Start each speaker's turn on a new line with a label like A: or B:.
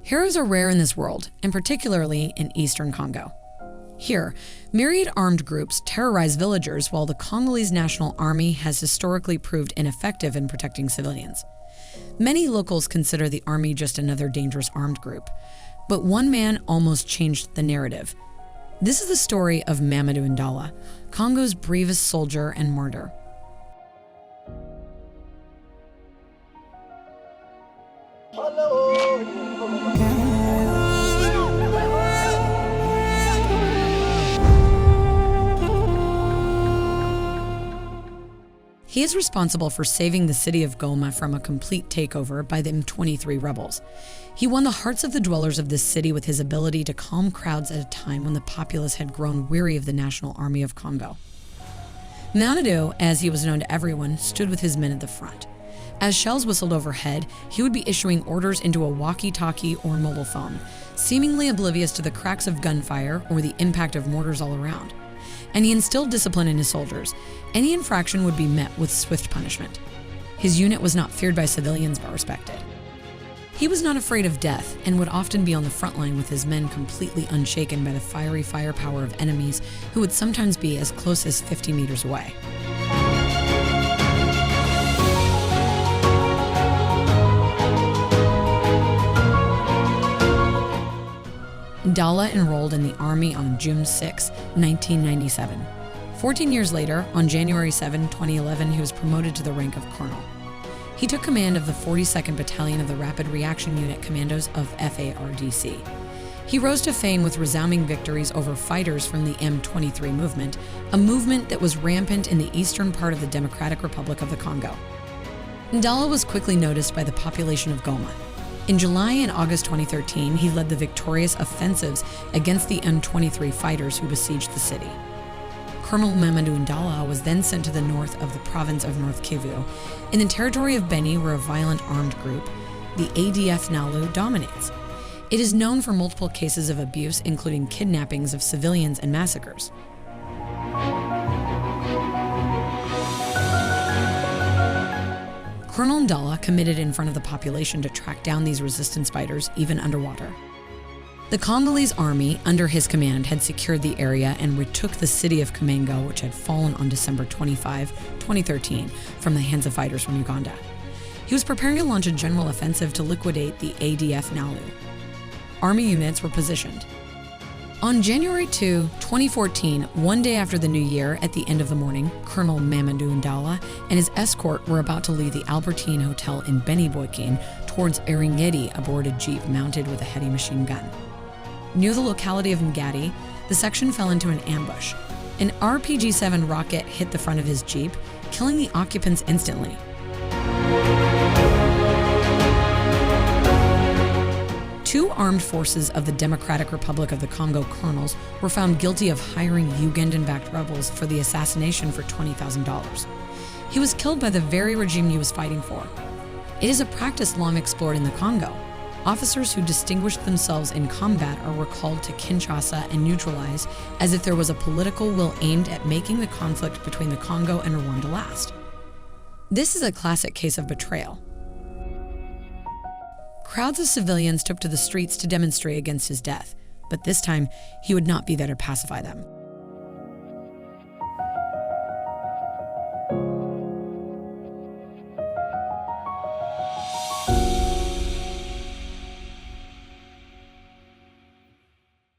A: Heroes are rare in this world, and particularly in eastern Congo. Here, myriad armed groups terrorize villagers while the Congolese National Army has historically proved ineffective in protecting civilians. Many locals consider the army just another dangerous armed group, but one man almost changed the narrative. This is the story of Mamadou Ndala, Congo's bravest soldier and martyr. He is responsible for saving the city of Goma from a complete takeover by the M23 rebels. He won the hearts of the dwellers of this city with his ability to calm crowds at a time when the populace had grown weary of the National Army of Congo. Mamadou, as he was known to everyone, stood with his men at the front. As shells whistled overhead, he would be issuing orders into a walkie-talkie or mobile phone, seemingly oblivious to the cracks of gunfire or the impact of mortars all around. And he instilled discipline in his soldiers. Any infraction would be met with swift punishment. His unit was not feared by civilians but respected. He was not afraid of death and would often be on the front line with his men completely unshaken by the fiery firepower of enemies who would sometimes be as close as 50 meters away. Ndala enrolled in the army on June 6, 1997. 14 years later, on January 7, 2011, he was promoted to the rank of colonel. He took command of the 42nd Battalion of the Rapid Reaction Unit Commandos of FARDC. He rose to fame with resounding victories over fighters from the M23 movement, a movement that was rampant in the eastern part of the Democratic Republic of the Congo. Ndala was quickly noticed by the population of Goma. In July and August 2013, he led the victorious offensives against the M23 fighters who besieged the city. Colonel Mamadou Ndala was then sent to the north of the province of North Kivu, in the territory of Beni, where a violent armed group, the ADF Nalu, dominates. It is known for multiple cases of abuse, including kidnappings of civilians and massacres. Colonel Ndala committed in front of the population to track down these resistance fighters, even underwater. The Congolese army, under his command, had secured the area and retook the city of Congo, which had fallen on December 25, 2013, from the hands of fighters from Uganda. He was preparing to launch a general offensive to liquidate the ADF Nalu. Army units were positioned. On January 2, 2014, one day after the new year, at the end of the morning, Colonel Mamadou Ndala and his escort were about to leave the Albertine Hotel in Beni Boykin towards Eringeti aboard a jeep mounted with a heavy machine gun. Near the locality of Ngati, the section fell into an ambush. An RPG-7 rocket hit the front of his jeep, killing the occupants instantly. Two armed forces of the Democratic Republic of the Congo colonels were found guilty of hiring Ugandan-backed rebels for the assassination for $20,000. He was killed by the very regime he was fighting for. It is a practice long explored in the Congo. Officers who distinguished themselves in combat are recalled to Kinshasa and neutralized as if there was a political will aimed at making the conflict between the Congo and Rwanda last. This is a classic case of betrayal. Crowds of civilians took to the streets to demonstrate against his death, but this time he would not be there to pacify them.